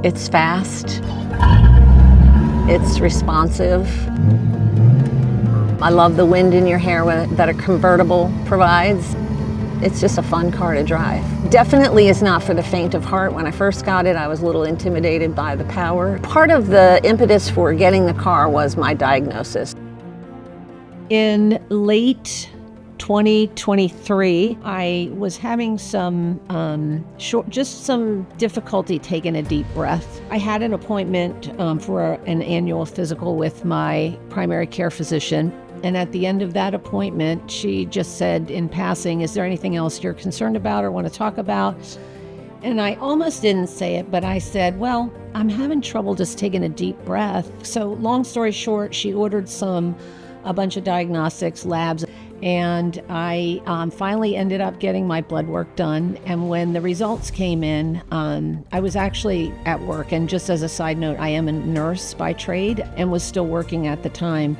It's fast. It's responsive. I love the wind in your hair that a convertible provides. It's just a fun car to drive. Definitely is not for the faint of heart. When I first got it, I was a little intimidated by the power. Part of the impetus for getting the car was my diagnosis. In late 2023, I was having some difficulty taking a deep breath. I had an appointment for an annual physical with my primary care physician. And at the end of that appointment, she just said in passing, "Is there anything else you're concerned about or want to talk about?" And I almost didn't say it, but I said, "Well, I'm having trouble just taking a deep breath." So long story short, she ordered a bunch of diagnostics, labs, and I finally ended up getting my blood work done. And when the results came in, I was actually at work. And just as a side note, I am a nurse by trade and was still working at the time.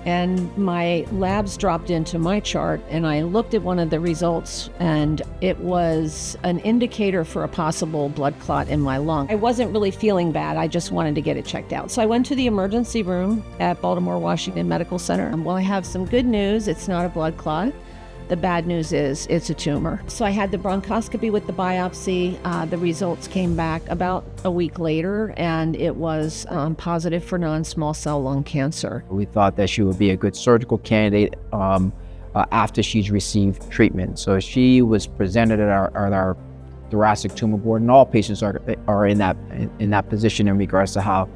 And my labs dropped into my chart, and I looked at one of the results, and it was an indicator for a possible blood clot in my lung. I wasn't really feeling bad. I just wanted to get it checked out. So I went to the emergency room at Baltimore Washington Medical Center. Well, I have some good news. It's not a blood clot. The bad news is it's a tumor. So I had the bronchoscopy with the biopsy. The results came back about a week later, and it was positive for non-small cell lung cancer. We thought that she would be a good surgical candidate after she's received treatment. So she was presented at our thoracic tumor board, and all patients are in that position in regards to how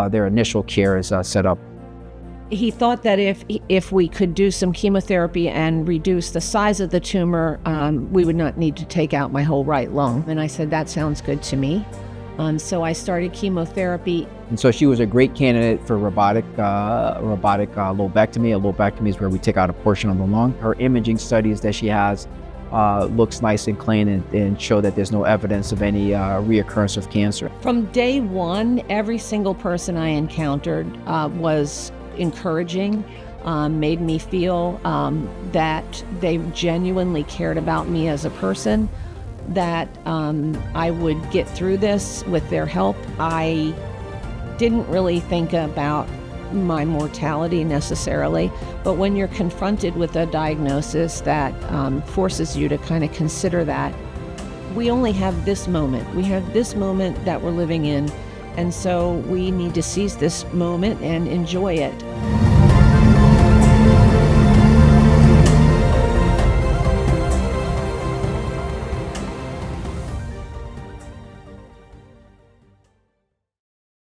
their initial care is set up. He thought that if we could do some chemotherapy and reduce the size of the tumor, we would not need to take out my whole right lung. And I said, that sounds good to me. So I started chemotherapy. And so she was a great candidate for robotic lobectomy. A lobectomy is where we take out a portion of the lung. Her imaging studies that she has looks nice and clean and show that there's no evidence of any reoccurrence of cancer. From day one, every single person I encountered was encouraging, made me feel that they genuinely cared about me as a person, that I would get through this with their help. I didn't really think about my mortality necessarily, but when you're confronted with a diagnosis that forces you to kind of consider that, we only have this moment. We have this moment that we're living in. And so we need to seize this moment and enjoy it.